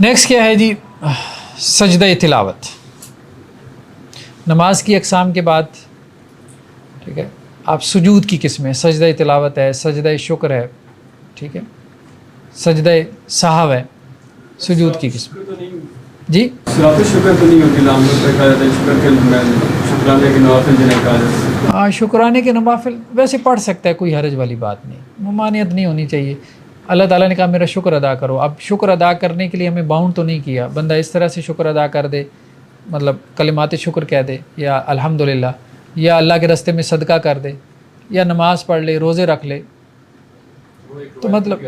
Next کیا ہے جی؟ سجدہ تلاوت. نماز کی اقسام کے بعد ٹھیک ہے آپ سجود کی قسمیں، سجدہ تلاوت ہے، سجدہ شکر ہے، ٹھیک ہے، سجدہ سہو ہے، سجود کی قسم. جی شکر تو نہیں ہوتی، شکرانے کے نوافل جنہیں کہا جاتا ہے. ہاں شکرانے کے نوافل ویسے پڑھ سکتا ہے، کوئی حرج والی بات نہیں، ممانعت نہیں ہونی چاہیے. اللہ تعالیٰ نے کہا میرا شکر ادا کرو. اب شکر ادا کرنے کے لیے ہمیں باؤنڈ تو نہیں کیا، بندہ اس طرح سے شکر ادا کر دے، مطلب کلمات شکر کہہ دے، یا الحمدللہ، یا اللہ کے راستے میں صدقہ کر دے، یا نماز پڑھ لے، روزے رکھ لے. تو مطلب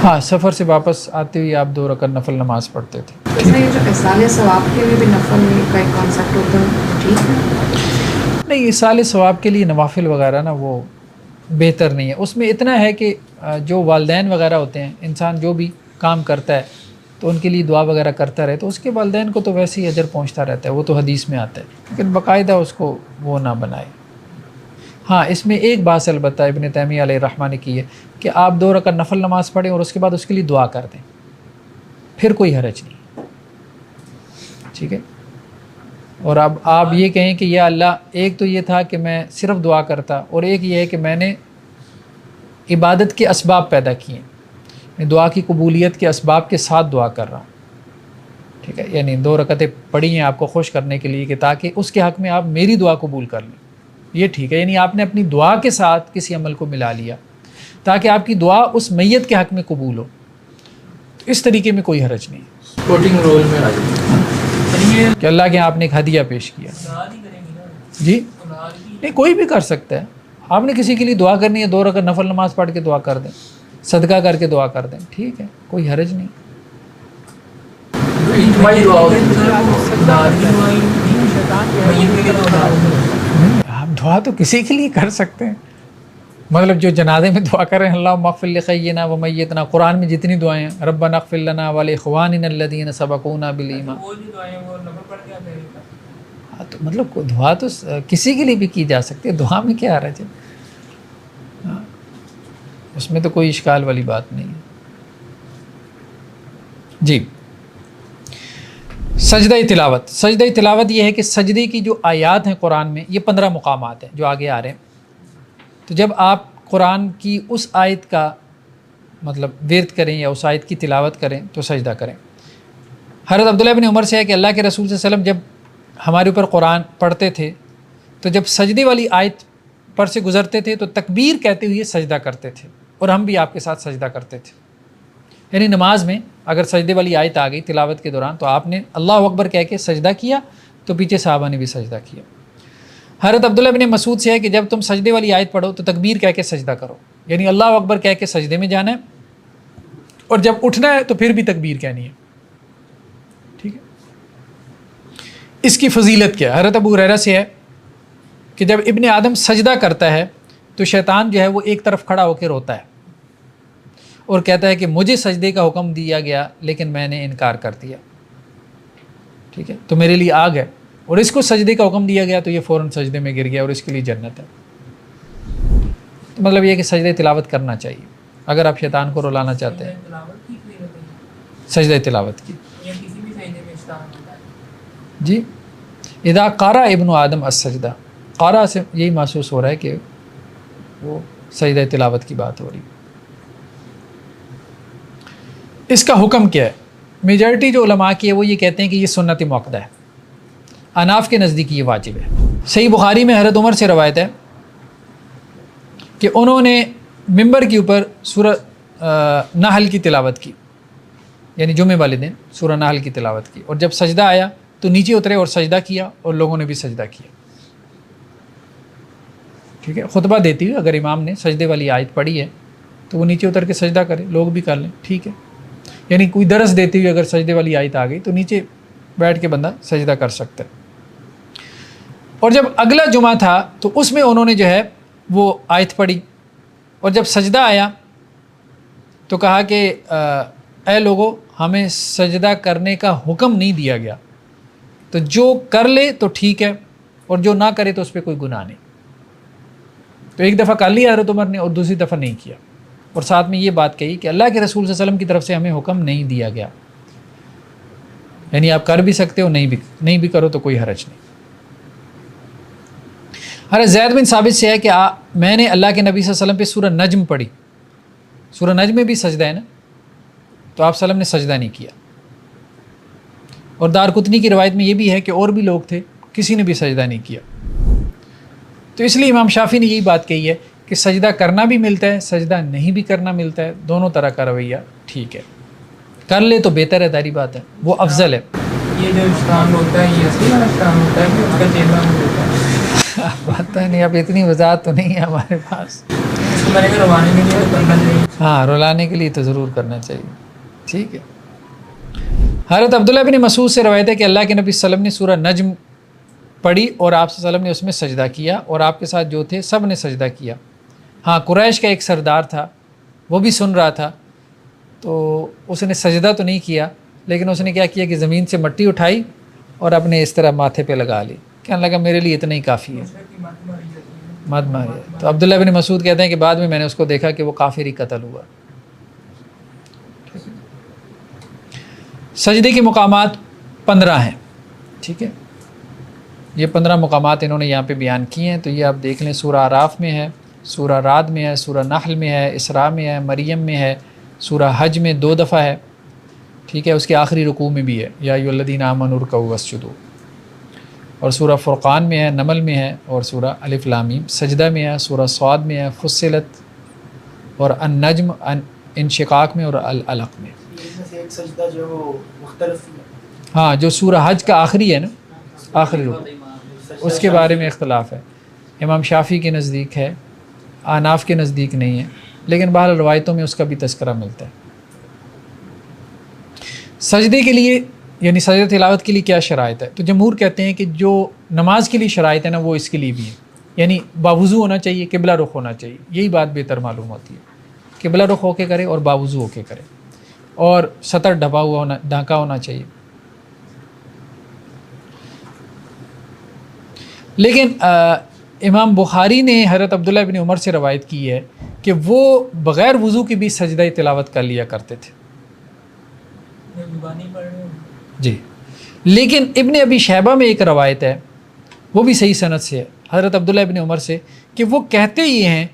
ہاں سفر سے واپس آتے ہوئے آپ 2 رکعت نفل نماز پڑھتے تھے. یہ جو اصال ثواب کے لیے بھی نفل کا ایک کانسیپٹ ہوتا ہے، ٹھیک ہے؟ نہیں، اصال ثواب کے لیے نوافل وغیرہ نا وہ بہتر نہیں ہے. اس میں اتنا ہے کہ جو والدین وغیرہ ہوتے ہیں، انسان جو بھی کام کرتا ہے تو ان کے لیے دعا وغیرہ کرتا رہے تو اس کے والدین کو تو ویسے ہی اجر پہنچتا رہتا ہے، وہ تو حدیث میں آتا ہے، لیکن باقاعدہ اس کو وہ نہ بنائے. ہاں اس میں ایک بات البتہ ابن تیمیہ علیہ الرحمہ نے کی ہے کہ آپ 2 رکعت نفل نماز پڑھیں اور اس کے بعد اس کے لیے دعا کر دیں، پھر کوئی حرج نہیں، ٹھیک ہے. اور اب آپ یہ کہیں کہ یا اللہ، ایک تو یہ تھا کہ میں صرف دعا کرتا، اور ایک یہ ہے کہ میں نے عبادت کے اسباب پیدا کیے، میں دعا کی قبولیت کے اسباب کے ساتھ دعا کر رہا ہوں، ٹھیک ہے. یعنی 2 رکعتیں پڑھی ہیں آپ کو خوش کرنے کے لیے کہ تاکہ اس کے حق میں آپ میری دعا قبول کر لیں، یہ ٹھیک ہے. یعنی آپ نے اپنی دعا کے ساتھ کسی عمل کو ملا لیا تاکہ آپ کی دعا اس میت کے حق میں قبول ہو، تو اس طریقے میں کوئی حرج نہیں سپورٹنگ رول میں آ جاتی کہ اللہ کے آپ نے ایک ہدیہ پیش کیا. جی نہیں، کوئی بھی کر سکتا ہے. آپ نے کسی کے لیے دعا کرنی ہے، 2 رکعت نفل نماز پڑھ کے دعا کر دیں، صدقہ کر کے دعا کر دیں، ٹھیک ہے، کوئی حرج نہیں. آپ دعا تو کسی کے لیے کر سکتے ہیں، مطلب جو جنازے میں دعا کر رہے ہیں اللہم اغفر لحینا و میتنا، قرآن میں جتنی دعائیں ہیں، ربنا اغفر لنا ولاخواننا الذین سبقونا بالایمان، تو مطلب دعا تو کسی کے لیے بھی کی جا سکتی ہے، دعا میں کیا حرج ہے، اس میں تو کوئی اشکال والی بات نہیں ہے. جی سجدہ تلاوت. سجدہ تلاوت یہ ہے کہ سجدے کی جو آیات ہیں قرآن میں، یہ 15 مقامات ہیں جو آگے آ رہے ہیں. تو جب آپ قرآن کی اس آیت کا مطلب ورد کریں یا اس آیت کی تلاوت کریں تو سجدہ کریں. حضرت عبداللہ بن عمر سے ہے کہ اللہ کے رسول صلی اللہ علیہ وسلم جب ہمارے اوپر قرآن پڑھتے تھے تو جب سجدے والی آیت پر سے گزرتے تھے تو تکبیر کہتے ہوئے سجدہ کرتے تھے، اور ہم بھی آپ کے ساتھ سجدہ کرتے تھے. یعنی نماز میں اگر سجدے والی آیت آ گئی تلاوت کے دوران تو آپ نے اللہ اکبر کہہ کے سجدہ کیا تو پیچھے صحابہ نے بھی سجدہ کیا. حضرت عبداللہ بن مسعود سے ہے کہ جب تم سجدے والی آیت پڑھو تو تکبیر کہہ کے سجدہ کرو، یعنی اللہ اکبر کہہ کے سجدے میں جانا ہے، اور جب اٹھنا ہے تو پھر بھی تکبیر کہنی ہے، ٹھیک ہے. اس کی فضیلت کیا ہے؟ حضرت ابو ہریرہ سے ہے کہ جب ابن آدم سجدہ کرتا ہے تو شیطان جو ہے وہ ایک طرف کھڑا ہو کے روتا ہے اور کہتا ہے کہ مجھے سجدے کا حکم دیا گیا لیکن میں نے انکار کر دیا، ٹھیک ہے، تو میرے لیے آگ ہے. اور اس کو سجدے کا حکم دیا گیا تو یہ فوراً سجدے میں گر گیا اور اس کے لیے جنت ہے. تو مطلب یہ کہ سجدہ تلاوت کرنا چاہیے اگر آپ شیطان کو رلانا چاہتے ہیں. سجدہ تلاوت کی جی اذا قارا ابن آدم السجدہ، قارا سے یہی محسوس ہو رہا ہے کہ وہ سجدہ تلاوت کی بات ہو رہی. اس کا حکم کیا ہے؟ میجارٹی جو علماء کی ہے وہ یہ کہتے ہیں کہ یہ سنت موقدہ ہے، اناف کے نزدیک یہ واجب ہے. صحیح بخاری میں حضرت عمر سے روایت ہے کہ انہوں نے ممبر کے اوپر سورہ نحل کی تلاوت کی، یعنی جمعہ والے دن سورہ نحل کی تلاوت کی، اور جب سجدہ آیا تو نیچے اترے اور سجدہ کیا اور لوگوں نے بھی سجدہ کیا، ٹھیک ہے. خطبہ دیتی ہوئی اگر امام نے سجدے والی آیت پڑھی ہے تو وہ نیچے اتر کے سجدہ کرے، لوگ بھی کر لیں، ٹھیک ہے. یعنی کوئی درس دیتی ہوئی اگر سجدے والی آیت آ گئی تو نیچے بیٹھ کے بندہ سجدہ کر سکتا ہے. اور جب اگلا جمعہ تھا تو اس میں انہوں نے جو ہے وہ آیت پڑھی، اور جب سجدہ آیا تو کہا کہ اے لوگو، ہمیں سجدہ کرنے کا حکم نہیں دیا گیا، تو جو کر لے تو ٹھیک ہے اور جو نہ کرے تو اس پہ کوئی گناہ نہیں. تو ایک دفعہ کر لیا حضرت عمر نے اور دوسری دفعہ نہیں کیا. اور ساتھ میں یہ بات کہی کہ اللہ کے رسول صلی اللہ علیہ وسلم کی طرف سے ہمیں حکم نہیں دیا گیا، یعنی آپ کر بھی سکتے ہو، نہیں بھی کرو تو کوئی حرج نہیں۔ حضرت زید بن ثابت سے ہے کہ میں نے اللہ کے نبی صلی اللہ علیہ وسلم پہ سورہ نجم پڑھی، سورہ نجم میں بھی سجدہ ہے نا، تو آپ صلی اللہ علیہ وسلم نے سجدہ نہیں کیا۔ اور دارقطنی کی روایت میں یہ بھی ہے کہ اور بھی لوگ تھے، کسی نے بھی سجدہ نہیں کیا۔ تو اس لیے امام شافعی نے یہی بات کہی ہے کہ سجدہ کرنا بھی ملتا ہے، سجدہ نہیں بھی کرنا ملتا ہے، دونوں طرح کا رویہ ٹھیک ہے، کر لے تو بہتر ہے، داری بات ہے، وہ افضل ہے۔ یہ جو اسٹان ہوتا ہے یہ اصلی والا اسٹان ہوتا ہے کہ اس کا چہرہ نہیں ہوتا ہے؟ پتہ نہیں، اب اتنی وضاحت تو نہیں ہے ہمارے پاس۔ اس کو میں نے کہا روانے کے لیے تو کرنا چاہیے۔ ہاں، رلانے کے لیے تو ضرور کرنا چاہیے، ٹھیک ہے۔ حضرت عبداللہ بن مسعود سے روایت ہے کہ اللہ کے نبی صلی اللہ علیہ وسلم نے سورہ نجم پڑھی اور آپ صلی اللہ علیہ وسلم نے اس میں سجدہ کیا، اور آپ کے ساتھ جو تھے سب نے سجدہ کیا۔ ہاں، قریش کا ایک سردار تھا، وہ بھی سن رہا تھا، تو اس نے سجدہ تو نہیں کیا، لیکن اس نے کیا کیا کہ زمین سے مٹی اٹھائی اور اپنے اس طرح ماتھے پہ لگا لی، کہنے لگا میرے لیے اتنا ہی کافی ہے، مت ماری۔ تو عبداللہ بن مسعود کہتے ہیں کہ بعد میں نے اس کو دیکھا کہ وہ کافر ہی قتل ہوا۔ سجدے کے مقامات 15 ہیں، ٹھیک ہے، یہ 15 مقامات انہوں نے یہاں پہ بیان کیے ہیں، تو یہ آپ دیکھ لیں، سورہ اعراف میں ہے، سورہ رعد میں ہے، سورہ نحل میں ہے، اسراء میں ہے، مریم میں ہے، سورہ حج میں 2 دفعہ ہے، ٹھیک ہے، اس کے آخری رکوع میں بھی ہے، یا ایھا الذین آمنوا ارکعوا واسجدوا، اور سورہ فرقان میں ہے، نمل میں ہے، اور سورہ الف لام میم سجدہ میں ہے، سورہ صاد میں ہے، فصلت اور النجم انشقاق میں، اور العلق میں۔ ایک سجدہ جو مختلف ہاں، جو سورہ حج کا آخری ہے نا، آخری رکوع، اس کے بارے میں اختلاف ہے، امام شافعی کے نزدیک ہے، احناف کے نزدیک نہیں ہے، لیکن بہرحال روایتوں میں اس کا بھی تذکرہ ملتا ہے۔ سجدے کے لیے یعنی سجدہ تلاوت کے لیے کیا شرائط ہے؟ تو جمہور کہتے ہیں کہ جو نماز کے لیے شرائط ہے نا، وہ اس کے لیے بھی ہے، یعنی باوضو ہونا چاہیے، قبلہ رخ ہونا چاہیے، یہی بات بہتر معلوم ہوتی ہے، قبلہ رخ ہو کے کرے اور باوضو ہو کے کرے، اور سطر ڈھپا ہوا ہونا، ڈھانکا ہونا چاہیے۔ لیکن امام بخاری نے حضرت عبداللہ بن عمر سے روایت کی ہے کہ وہ بغیر وضو کے بھی سجدہ تلاوت کر لیا کرتے تھے، جی۔ لیکن ابن ابی شیبہ میں ایک روایت ہے، وہ بھی صحیح سند سے ہے، حضرت عبداللہ بن عمر سے، کہ وہ کہتے ہی ہیں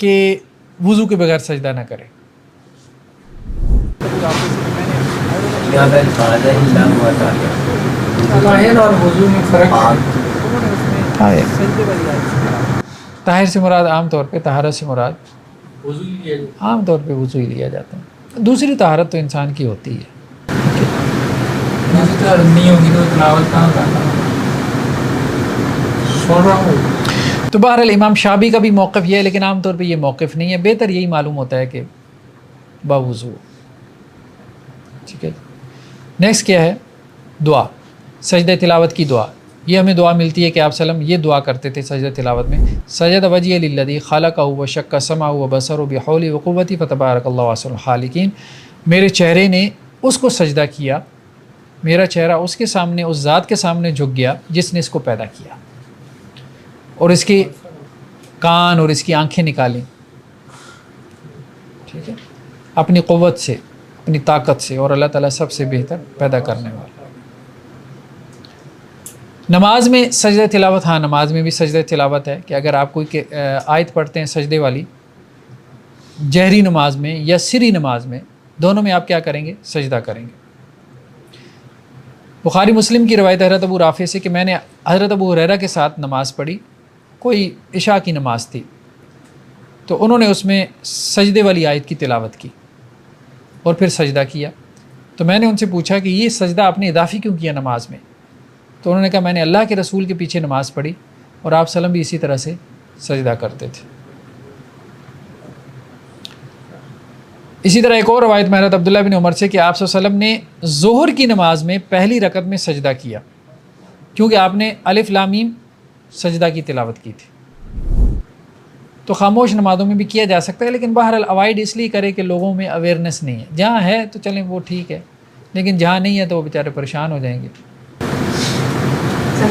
کہ وضو کے بغیر سجدہ نہ کرے۔ طاہر اور وضو میں فرق ہے؟ طاہر سے مراد عام طور پہ، طہارت سے مراد وضو ہی لیا جائے۔ عام طور پہ وضو ہی لیا جاتا ہے، دوسری طہارت تو انسان کی ہوتی ہے۔ دوسری طرح نہیں ہوگی تو تلاوت کہاں کرنا؟ سن رہا ہوں۔ تو بہرحال امام شافعی کا بھی موقف یہ ہے، لیکن عام طور پہ یہ موقف نہیں ہے، بہتر یہی معلوم ہوتا ہے کہ باوضو، ٹھیک ہے۔ نیکسٹ کیا ہے؟ دعا، سجدہ تلاوت کی دعا۔ یہ ہمیں دعا ملتی ہے کہ آپ صلی اللہ علیہ وسلم یہ دعا کرتے تھے سجدہ تلاوت میں، سجد وجہی للذی خلقہ وشق سمعہ وبصرہ بحولہ وقوتہ فتبارک اللہ احسن الخالقین، میرے چہرے نے اس کو سجدہ کیا، میرا چہرہ اس کے سامنے، اس ذات کے سامنے جھک گیا جس نے اس کو پیدا کیا، اور اس کے کان اور اس کی آنکھیں نکالیں، ٹھیک ہے، اپنی قوت سے، اپنی طاقت سے، اور اللہ تعالیٰ سب سے بہتر پیدا کرنے والا۔ نماز میں سجدہ تلاوت، ہاں نماز میں بھی سجدہ تلاوت ہے کہ اگر آپ کوئی آیت پڑھتے ہیں سجدے والی، جہری نماز میں یا سری نماز میں، دونوں میں آپ کیا کریں گے؟ سجدہ کریں گے۔ بخاری مسلم کی روایت حضرت ابو رافع سے کہ میں نے حضرت ابو ہریرہ کے ساتھ نماز پڑھی، کوئی عشاء کی نماز تھی، تو انہوں نے اس میں سجدے والی آیت کی تلاوت کی اور پھر سجدہ کیا، تو میں نے ان سے پوچھا کہ یہ سجدہ آپ نے اضافی کیوں کیا نماز میں؟ تو انہوں نے کہا میں نے اللہ کے رسول کے پیچھے نماز پڑھی اور آپ صلی اللہ علیہ وسلم بھی اسی طرح سے سجدہ کرتے تھے۔ اسی طرح ایک اور روایت میں حضرت عبداللہ بن عمر سے کہ آپ صلی اللہ علیہ وسلم نے ظہر کی نماز میں پہلی رکعت میں سجدہ کیا، کیونکہ آپ نے الف لام میم سجدہ کی تلاوت کی تھی۔ تو خاموش نمازوں میں بھی کیا جا سکتا ہے، لیکن بہرحال اوائڈ اس لیے کرے کہ لوگوں میں اویئرنیس نہیں ہے، جہاں ہے تو چلیں وہ ٹھیک ہے، لیکن جہاں نہیں ہے تو وہ بیچارے پریشان ہو جائیں گے۔ سر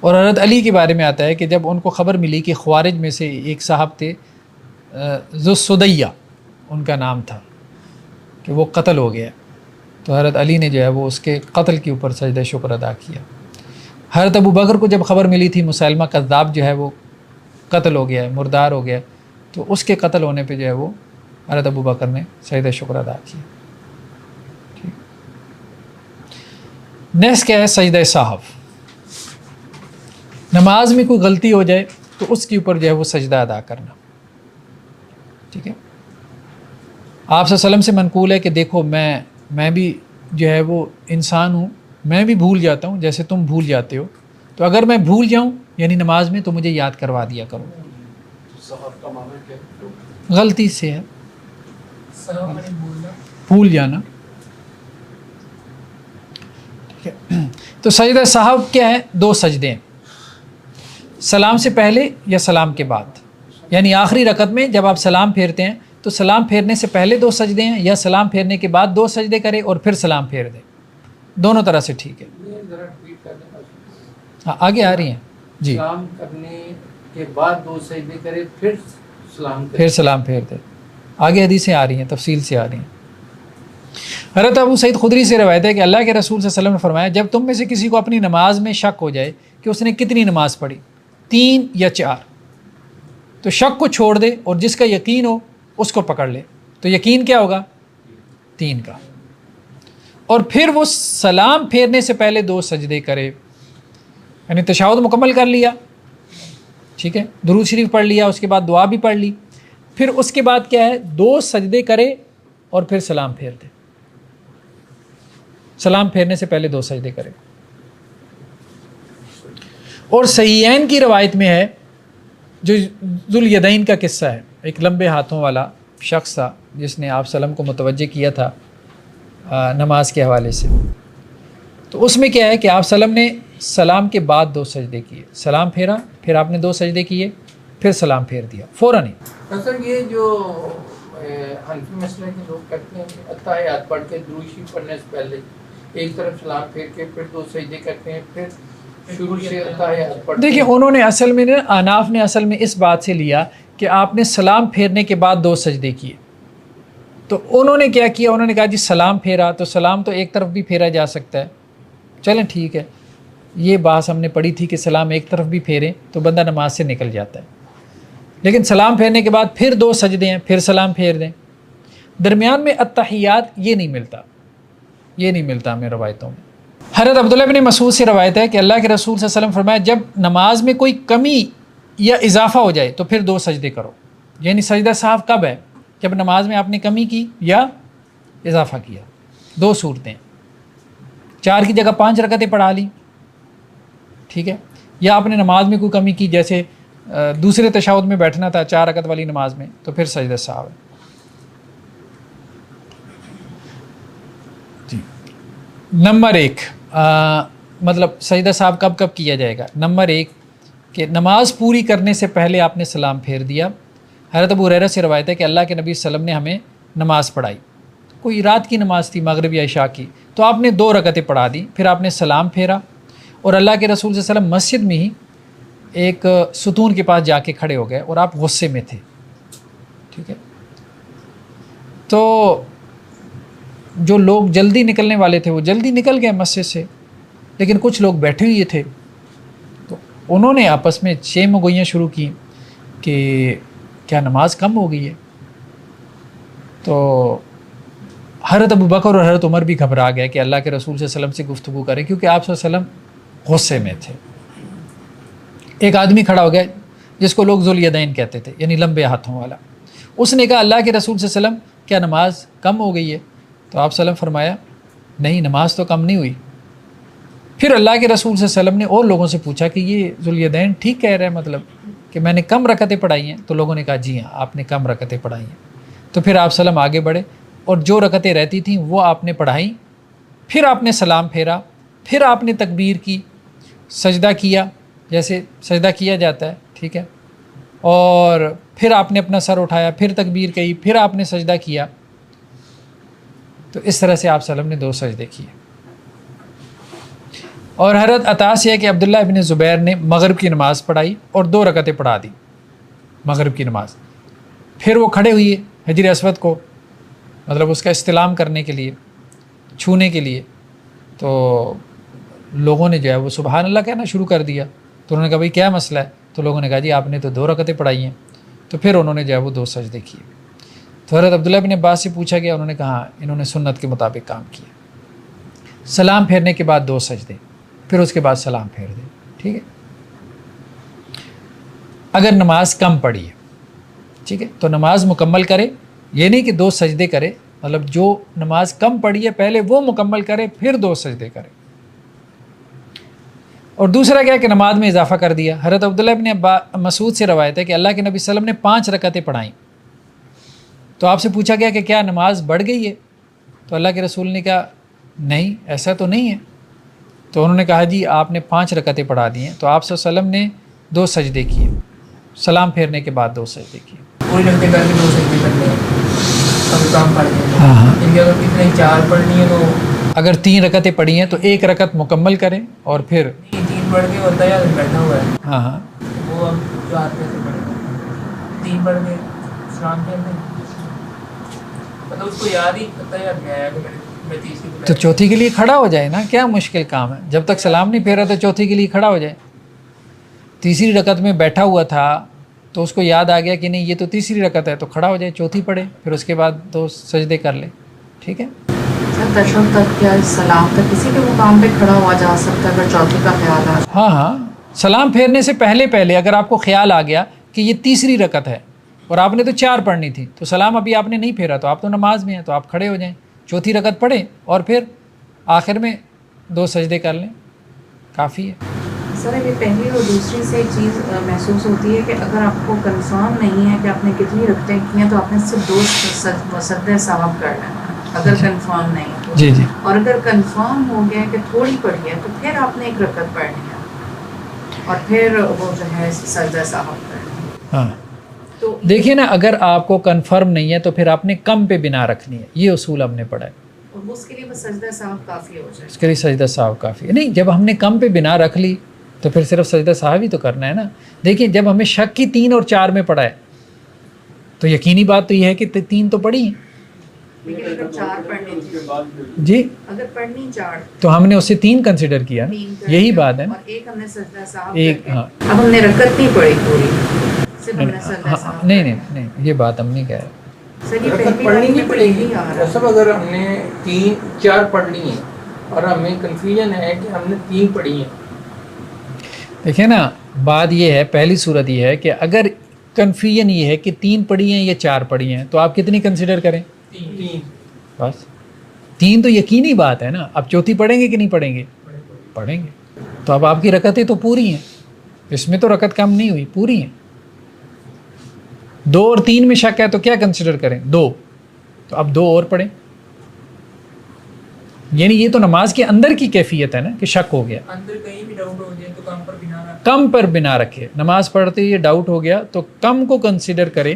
اور حضرت علی کے بارے میں آتا ہے کہ جب ان کو خبر ملی کہ خوارج میں سے ایک صاحب تھے ذو السدیہ ان کا نام تھا کہ وہ قتل ہو گیا، تو حضرت علی نے جو ہے وہ اس کے قتل کے اوپر سجدہ شکر ادا کیا۔ حضرت ابو بکر کو جب خبر ملی تھی مسلمہ کذاب جو ہے وہ قتل ہو گیا ہے، مردار ہو گیا ہے، تو اس کے قتل ہونے پہ جو ہے وہ حضرت ابو بکر نے سجدہ شکر ادا کیا۔ نیکسٹ کیا ہے؟ سجدہ سہو۔ نماز میں کوئی غلطی ہو جائے تو اس کے اوپر جو ہے وہ سجدہ ادا کرنا، ٹھیک ہے۔ آپ صلی اللہ علیہ وسلم سے منقول ہے کہ دیکھو میں بھی جو ہے وہ انسان ہوں، میں بھی بھول جاتا ہوں جیسے تم بھول جاتے ہو، تو اگر میں بھول جاؤں یعنی نماز میں تو مجھے یاد کروا دیا کرو۔ صحف کا معنی کیا ہے؟ غلطی سے ہے، سلام علیکم بولنا۔ بھول جانا، ٹھیک ہے۔ تو سجدہ سہو کیا ہے؟ 2 سجدے ہیں، سلام سے پہلے یا سلام کے بعد، یعنی آخری رکعت میں جب آپ سلام پھیرتے ہیں تو سلام پھیرنے سے پہلے 2 سجدے ہیں یا سلام پھیرنے کے بعد 2 سجدے کرے اور پھر سلام پھیر دیں، دونوں طرح سے ٹھیک ہے۔ یہ ذرا ریپیٹ کر دیں۔ ہاں آگے آ رہی ہیں جی، سلام کرنے کے بعد 2 سجدے کرے پھر سلام کرے، پھر سلام پھیر دیں، آگے حدیثیں آ رہی ہیں، تفصیل سے آ رہی ہیں۔ حضرت ابو سعید خدری سے روایت ہے کہ اللہ کے رسول صلی اللہ علیہ وسلم نے فرمایا جب تم میں سے کسی کو اپنی نماز میں شک ہو جائے کہ اس نے کتنی نماز پڑھی، 3 یا 4، تو شک کو چھوڑ دے اور جس کا یقین ہو اس کو پکڑ لے۔ تو یقین کیا ہوگا؟ 3 کا۔ اور پھر وہ سلام پھیرنے سے پہلے 2 سجدے کرے، یعنی تشہد مکمل کر لیا، ٹھیک ہے، درود شریف پڑھ لیا، اس کے بعد دعا بھی پڑھ لی، پھر اس کے بعد کیا ہے 2 سجدے کرے اور پھر سلام پھیر دے، سلام پھیرنے سے پہلے 2 سجدے کرے۔ اور صحیحین کی روایت میں ہے جو ذوالیدین کا قصہ ہے، ایک لمبے ہاتھوں والا شخص تھا جس نے آپ وسلم کو متوجہ کیا تھا نماز کے حوالے سے، تو اس میں کیا ہے کہ آپ وسلم نے سلام کے بعد 2 سجدے کیے، سلام پھیرا، پھر آپ نے 2 سجدے کیے، پھر سلام پھیر دیا فوراً ہی۔ سر یہ جو حنفی مسئلہ کے لوگ کرتے ہیں کہ اتحیات پڑھ کے درود شریف پڑھنے سے پہلے ایک طرف سلام پھیر کے پھر 2 سجدے کرتے ہیں، پھر شروع سے اتحیات پڑھتے ہیں۔ دیکھیں انہوں نے اصل میں اناف نے اصل میں اس بات سے لیا کہ آپ نے سلام پھیرنے کے بعد 2 سجدے کیے، تو انہوں نے کیا کیا، انہوں نے کہا جی سلام پھیرا تو سلام تو ایک طرف بھی پھیرا جا سکتا ہے، چلیں ٹھیک ہے، یہ بات ہم نے پڑھی تھی کہ سلام ایک طرف بھی پھیریں تو بندہ نماز سے نکل جاتا ہے، لیکن سلام پھیرنے کے بعد پھر 2 سجدے ہیں، پھر سلام پھیر دیں، درمیان میں اتحیات یہ نہیں ملتا ہمیں روایتوں میں۔ حضرت عبداللہ بن مسعود سے روایت ہے کہ اللہ کے رسول صلی اللہ علیہ وسلم فرمایا جب نماز میں کوئی کمی یا اضافہ ہو جائے تو پھر 2 سجدے کرو، یعنی سجدہ سہو کب ہے؟ جب نماز میں آپ نے کمی کی یا اضافہ کیا، 2 صورتیں، 4 کی جگہ 5 رکعتیں پڑھا لی، ٹھیک ہے، یا آپ نے نماز میں کوئی کمی کی جیسے دوسرے تشہد میں بیٹھنا تھا 4 رکعت والی نماز میں تو پھر سجدہ سہو ہے۔ جی نمبر 1 مطلب سجدہ سہو کب کیا جائے گا؟ نمبر 1 کہ نماز پوری کرنے سے پہلے آپ نے سلام پھیر دیا۔ حضرت ابو ہریرہ سے روایت ہے کہ اللہ کے نبی صلی اللہ علیہ وسلم نے ہمیں نماز پڑھائی، کوئی رات کی نماز تھی مغرب یا عشاء کی، تو آپ نے 2 رکعتیں پڑھا دی، پھر آپ نے سلام پھیرا اور اللہ کے رسول صلی اللہ علیہ وسلم مسجد میں ہی ایک ستون کے پاس جا کے کھڑے ہو گئے اور آپ غصے میں تھے، ٹھیک ہے، تو جو لوگ جلدی نکلنے والے تھے وہ جلدی نکل گئے مسجد سے، لیکن کچھ لوگ بیٹھے ہوئے تھے تو انہوں نے آپس میں چیم و گوئیاں شروع کی کہ کیا نماز کم ہو گئی ہے؟ تو حضرت ابو بکر اور حضرت عمر بھی گھبرا گئے کہ اللہ کے رسول صلی اللہ علیہ وسلم سے گفتگو کریں، کیونکہ آپ صلی اللہ علیہ وسلم غصے میں تھے۔ ایک آدمی کھڑا ہو گیا جس کو لوگ ذوالیدین کہتے تھے، یعنی لمبے ہاتھوں والا، اس نے کہا اللہ کے رسول صلی اللہ علیہ وسلم کیا نماز کم ہو گئی ہے؟ تو آپ صلی اللہ علیہ وسلم فرمایا نہیں، نماز تو کم نہیں ہوئی۔ پھر اللہ کے رسول صلی اللہ علیہ وسلم نے اور لوگوں سے پوچھا کہ یہ ذوالیدین ٹھیک کہہ رہے ہیں، مطلب کہ میں نے کم رکعتیں پڑھائی ہیں؟ تو لوگوں نے کہا جی ہاں آپ نے کم رکعتیں پڑھائی ہیں۔ تو پھر آپ صلی اللہ علیہ وسلم آگے بڑھے اور جو رکعتیں رہتی تھیں وہ آپ نے پڑھائیں، پھر آپ نے سلام پھیرا، پھر آپ نے تکبیر کی، سجدہ کیا جیسے سجدہ کیا جاتا ہے، ٹھیک ہے، اور پھر آپ نے اپنا سر اٹھایا، پھر تکبیر کہی، پھر آپ نے سجدہ کیا، تو اس طرح سے آپ صلی اللہ علیہ وسلم نے 2 سجدے کیے۔ اور حضرت عطا سے ہے کہ عبداللہ ابن زبیر نے مغرب کی نماز پڑھائی اور 2 رکعتیں پڑھا دی مغرب کی نماز. پھر وہ کھڑے ہوئے حجر اسود کو مطلب اس کا استلام کرنے کے لیے، چھونے کے لیے. تو لوگوں نے جو ہے وہ سبحان اللہ کہنا شروع کر دیا. تو انہوں نے کہا بھائی کیا مسئلہ ہے؟ تو لوگوں نے کہا جی آپ نے تو 2 رکعتیں پڑھائی ہیں. تو پھر انہوں نے جو ہے وہ 2 سجدے کیے. تو حضرت عبداللہ بن عباس سے پوچھا گیا، انہوں نے کہا انہوں نے سنت کے مطابق کام کیا. سلام پھیرنے کے بعد 2 سجدے، پھر اس کے بعد سلام پھیر دیں. ٹھیک ہے. اگر نماز کم پڑھی ہے، ٹھیک ہے، تو نماز مکمل کرے. یہ نہیں کہ 2 سجدے کرے، مطلب جو نماز کم پڑھی ہے پہلے وہ مکمل کرے پھر 2 سجدے کرے. اور دوسرا کیا کہ نماز میں اضافہ کر دیا. حضرت عبداللہ ابن مسعود سے روایت ہے کہ اللہ کے نبی صلی اللہ علیہ وسلم نے 5 رکعتیں پڑھائیں. تو آپ سے پوچھا گیا کہ کیا نماز بڑھ گئی ہے؟ تو اللہ کے رسول نے کہا نہیں ایسا تو نہیں ہے. تو انہوں نے کہا جی آپ نے 5 رکعتیں پڑھا دی ہیں. تو آپ صلی اللہ علیہ وسلم نے 2 سجدے کیے، سلام پھیرنے کے بعد 2 سجدے کیے. پوری رکھتے کر کے 2 سجدے کرنے ہیں، اب کام پڑھ گئے. ہاں ہاں. ان کے اگر کتنے 4 پڑھنی ہے تو اگر 3 رکعتیں پڑھی ہیں تو 1 رکعت مکمل کریں اور پھر 3 پڑھ کے ہوتا ہے بیٹھا ہوا ہے ہاں ہاں وہ اب 4 کیسے پڑھے گا؟ 3 پڑھ کے سلام پھیر دیں، مطلب اس کو یاد ہی پتہ ہے اب ہے کہ میں تیسری کو تو چوتھی کے لیے کھڑا ہو جائے نا. کیا مشکل کام ہے؟ جب تک سلام نہیں پھیرا تو چوتھی کے لیے کھڑا ہو جائے. تیسری رکعت میں بیٹھا ہوا تھا تو اس کو یاد آ گیا کہ نہیں یہ تو تیسری رکعت ہے، تو کھڑا ہو جائے، چوتھی پڑھے، پھر اس کے بعد 2 سجدے کر لے. ٹھیک ہے. تشہد تک یا سلام تک کسی کے مقام پہ کھڑا ہوا جا سکتا ہے اگر چوتھی کا خیال آ. ہاں ہاں. سلام پھیرنے سے پہلے اگر آپ کو خیال آ گیا کہ یہ تیسری رکعت ہے اور آپ نے تو 4 پڑھنی تھی، تو سلام ابھی آپ نے نہیں پھیرا تو آپ تو نماز میں ہیں، تو آپ کھڑے ہو جائیں، چوتھی رکعت پڑھیں اور پھر آخر میں 2 سجدے کر لیں، کافی ہے. سر یہ پہلی اور دوسری سے ایک چیز محسوس ہوتی ہے کہ اگر آپ کو کنفرم نہیں ہے کہ آپ نے کتنی رکعتیں کی ہیں تو آپ نے صرف 2 سجدے ثواب کر لینا اگر کنفرم نہیں ہے. جی جی. اور اگر کنفرم ہو گیا کہ تھوڑی پڑھی ہے تو پھر آپ نے 1 رکعت پڑھنی ہے اور پھر وہ جو ہے سجدہ ثواب کرنا ہے. ہاں تو دیکھیے نا، اگر آپ کو کنفرم نہیں ہے تو پھر آپ نے کم پہ بنا رکھنی ہے. یہ اصول ہم نے پڑھا ہے. اور اس کے لیے بس سجدہ ثواب کافی ہو جائے. اس کے لیے سجدہ ثواب کافی ہے. نہیں، جب ہم نے کم پہ بنا رکھ لی تو پھر صرف سجدہ ثواب ہی تو کرنا ہے نا. دیکھیں جب ہمیں شک کی 3 اور 4 میں پڑھا ہے تو یقینی بات تو یہ ہے کہ 3 تو پڑھی ہیں. لیکن اگر 4 پڑھنی تھی، جی اگر پڑھنی 4 تو ہم نے اسے 3 کنسیڈر کیا نا. یہی بات ہے نا. اور 1 ہم نے سجدہ ثواب ایک کر کے ہاں اب ہم نے رکعت نہیں پڑھی پوری، صرف ہم نے سجدہ ثواب. نہیں یہ بات ہم نہیں کہہ رہے. سر یہ رکعت پہلی پڑھنی بات نہیں پڑے گی. آ رہا سب اگر ہم نے 3-4 پڑھنی ہے اور ہمیں کنفیوژن ہے کہ ہم نے 3 پڑھی ہیں. دیکھیں نا، بات یہ ہے، پہلی صورت یہ ہے کہ اگر کنفیوژن یہ ہے کہ 3 پڑھی ہیں یا 4 پڑھی ہیں تو آپ کتنی کنسیڈر کریں؟ 3 بس 3 تو یقینی بات ہے نا. اب چوتھی پڑھیں گے کہ نہیں پڑھیں گے؟ پڑھیں گے. تو اب آپ کی رکعتیں تو پوری ہیں، اس میں تو رکعت کم نہیں ہوئی، پوری ہیں. 2 اور 3 میں شک ہے تو کیا کنسیڈر کریں؟ 2. تو اب 2 اور پڑھیں. یعنی یہ تو نماز کے اندر کی کیفیت ہے نا کہ شک ہو گیا. اندر کہیں بھی ڈاؤٹ ہو جائے تو کم پر بنا رہا. کم پر بنا رکھے. نماز پڑھتے یہ ڈاؤٹ ہو گیا تو کم کو کنسیڈر کرے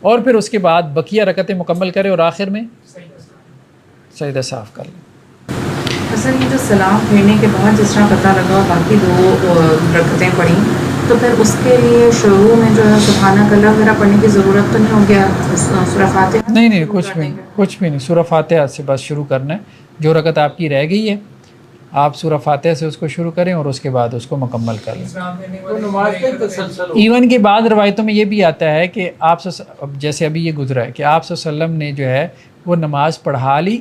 اور پھر اس کے بعد بقیہ رکعتیں مکمل کرے اور آخر میں سجدہ صاف کر لیں. اصل یہ جو سلام پھیرنے کے بعد جس طرح پتہ لگا باقی 2 رکعتیں پڑھیں تو پھر اس کے لیے شروع میں جو ہے سبحانک اللہ وغیرہ پڑھنے کی ضرورت تو نہیں ہو گیا؟ سورہ فاتحہ نہیں کچھ بھی نہیں. سورہ فاتحہ سے بس شروع کرنا ہے. جو رکعت آپ کی رہ گئی ہے آپ سورہ فاتحہ سے اس کو شروع کریں اور اس کے بعد اس کو مکمل کر لیں. تو نماز کا تسلسل ہو. ایون کے بعد روایتوں میں یہ بھی آتا ہے کہ آپ جیسے ابھی یہ گزرا ہے کہ آپ صلی اللہ علیہ وسلم نے جو ہے وہ نماز پڑھا لی،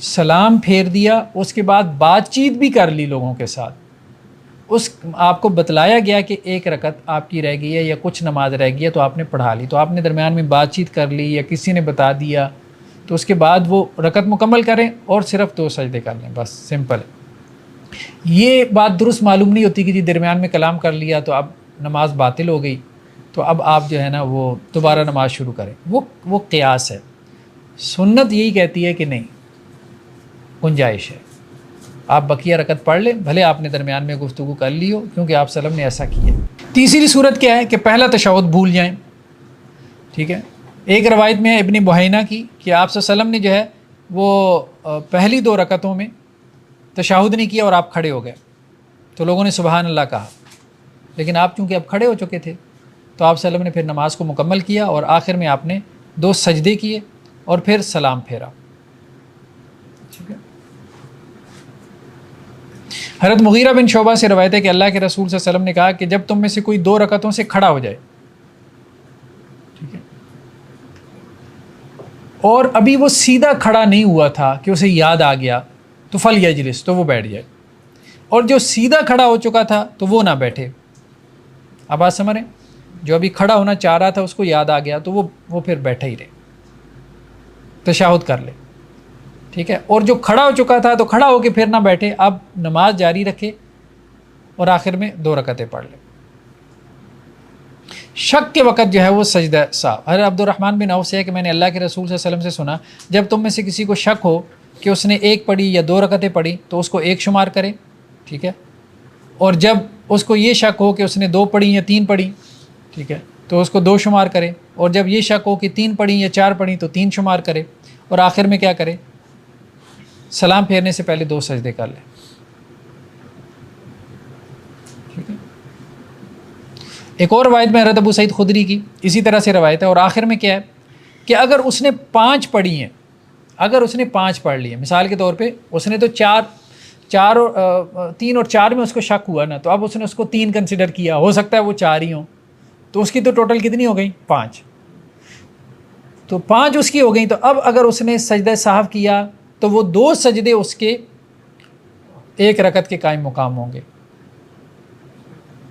سلام پھیر دیا، اس کے بعد بات چیت بھی کر لی لوگوں کے ساتھ. آپ کو بتلایا گیا کہ 1 رکعت آپ کی رہ گئی ہے یا کچھ نماز رہ گئی ہے تو آپ نے پڑھا لی، تو آپ نے درمیان میں بات چیت کر لی یا کسی نے بتا دیا تو اس کے بعد وہ رکعت مکمل کریں اور صرف 2 سجدے کر لیں. بس سمپل ہے. یہ بات درست معلوم نہیں ہوتی کہ جی درمیان میں کلام کر لیا تو اب نماز باطل ہو گئی تو اب آپ جو ہے نا وہ دوبارہ نماز شروع کریں. وہ قیاس ہے. سنت یہی کہتی ہے کہ نہیں، گنجائش ہے، آپ بقیہ رکعت پڑھ لیں، بھلے آپ نے درمیان میں گفتگو کر لی ہو، کیونکہ آپ صلی اللہ علیہ وسلم نے ایسا کیا. تیسری صورت کیا ہے کہ پہلا تشہد بھول جائیں. ٹھیک ہے. ایک روایت میں ابن بحینہ کی کہ آپ صلی اللہ علیہ وسلم نے جو ہے وہ پہلی 2 رکعتوں میں تشہد نہیں کیا اور آپ کھڑے ہو گئے تو لوگوں نے سبحان اللہ کہا، لیکن آپ چونکہ اب کھڑے ہو چکے تھے تو آپ صلی اللہ علیہ وسلم نے پھر نماز کو مکمل کیا اور آخر میں آپ نے 2 سجدے کیے اور پھر سلام پھیرا. ٹھیک ہے. حضرت مغیرہ بن شعبہ سے روایت ہے کہ اللہ کے رسول صلی اللہ علیہ وسلم نے کہا کہ جب تم میں سے کوئی 2 رکعتوں سے کھڑا ہو جائے، ٹھیک ہے، اور ابھی وہ سیدھا کھڑا نہیں ہوا تھا کہ اسے یاد آ گیا تو فلیجلس، تو وہ بیٹھ جائے، اور جو سیدھا کھڑا ہو چکا تھا تو وہ نہ بیٹھے. اب بات سمجھ رہے ہیں؟ جو ابھی کھڑا ہونا چاہ رہا تھا اس کو یاد آ گیا تو وہ پھر بیٹھا ہی رہے، تشہد کر لے. ٹھیک ہے. اور جو کھڑا ہو چکا تھا تو کھڑا ہو کے پھر نہ بیٹھے، اب نماز جاری رکھے اور آخر میں 2 رکعتیں پڑھ لے. شک کے وقت جو ہے وہ سجدہ سہو. حضرت عبد الرحمن بن عوف سے ہے کہ میں نے اللہ کے رسول صلی اللہ علیہ وسلم سے سنا، جب تم میں سے کسی کو شک ہو کہ اس نے 1 پڑھی یا 2 رکعتیں پڑھی تو اس کو 1 شمار کرے. ٹھیک ہے. اور جب اس کو یہ شک ہو کہ اس نے 2 پڑھی یا 3 پڑھی، ٹھیک ہے، تو اس کو 2 شمار کرے. اور جب یہ شک ہو کہ 3 پڑھی یا 4 پڑھی تو 3 شمار کرے. اور آخر میں کیا کرے؟ سلام پھیرنے سے پہلے 2 سجدے کر لے. ٹھیک ہے. ایک اور روایت میں حضرت ابو سعید خدری کی اسی طرح سے روایت ہے. اور آخر میں کیا ہے کہ اگر اس نے 5 پڑھی ہیں، اگر اس نے 5 پڑھ لی ہیں، مثال کے طور پہ اس نے تو 3 اور 4 میں اس کو شک ہوا نا، تو اب اس نے اس کو 3 کنسیڈر کیا، ہو سکتا ہے وہ 4 ہی ہوں، تو اس کی تو ٹوٹل کتنی ہو گئی؟ 5. تو 5 اس کی ہو گئی. تو اب اگر اس نے سجدہ سہو کیا تو وہ 2 سجدے اس کے 1 رکعت کے قائم مقام ہوں گے،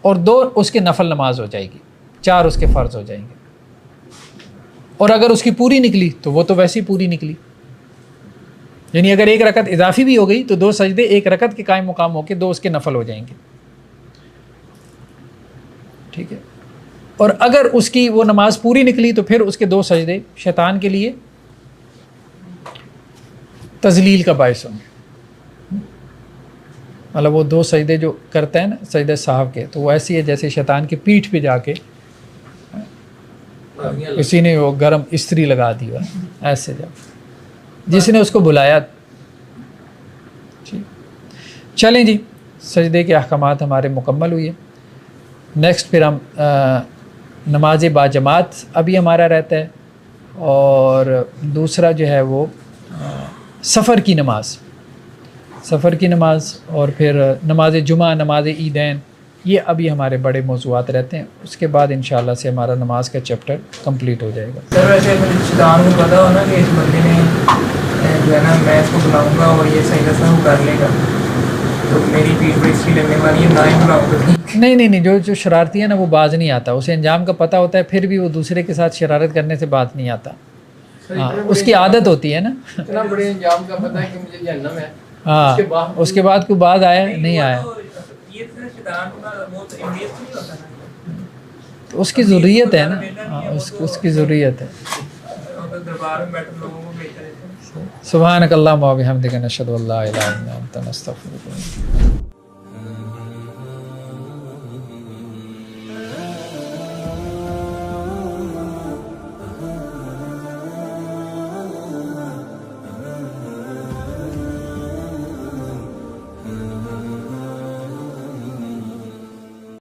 اور 2 اس کے نفل نماز ہو جائے گی، 4 اس کے فرض ہو جائیں گے. اور اگر اس کی پوری نکلی تو وہ تو ویسے ہی پوری نکلی، یعنی اگر 1 رکعت اضافی بھی ہو گئی تو 2 سجدے 1 رکعت کے قائم مقام ہو کے 2 اس کے نفل ہو جائیں گے. ٹھیک ہے. اور اگر اس کی وہ نماز پوری نکلی تو پھر اس کے 2 سجدے شیطان کے لیے تذلیل کا باعث ہوں گے. مطلب وہ 2 سجدے جو کرتا ہے نا سجدہ سہو کے، تو وہ ایسی ہے جیسے شیطان کی پیٹھ پہ جا کے کسی نے وہ گرم استری لگا دی ہوا، ایسے جا جس نے اس کو بلایا. چلیں جی، سجدے کے احکامات ہمارے مکمل ہوئے. نیکسٹ پھر ہم نماز با جماعت ابھی ہمارا رہتا ہے، اور دوسرا جو ہے وہ سفر کی نماز، اور پھر نماز جمعہ، نماز عیدین، یہ ابھی ہمارے بڑے موضوعات رہتے ہیں. اس کے بعد انشاءاللہ سے ہمارا نماز کا چیپٹر کمپلیٹ ہو جائے گا. سر ویسے شیطان کو پتا ہو نا کہ اس بندے نے جو ہے نا میں اس کو بلاؤں گا اور یہ صحیح رسم کر لے گا تو میری پیٹ پہ اس کی لگنے والی ہے، نہ ہی بلاؤں گا. نہیں، جو شرارتی ہے نا وہ باز نہیں آتا، اسے انجام کا پتہ ہوتا ہے، پھر بھی وہ دوسرے کے ساتھ شرارت کرنے سے باز نہیں آتا. ہاں، اس کی عادت ہوتی ہے نا. اتنا بڑے انجام کا پتہ ہے کہ مجھے جہنم ہے، ہاں، اس کے بعد کوئی بعد آیا نہیں آیا، تو اس کی ضروریت ہے نا. ہاں، اس کی ضروریت ہے. سبحانک اللہم و بحمدک نشہد ان لا الہ الا انت نستغفرک.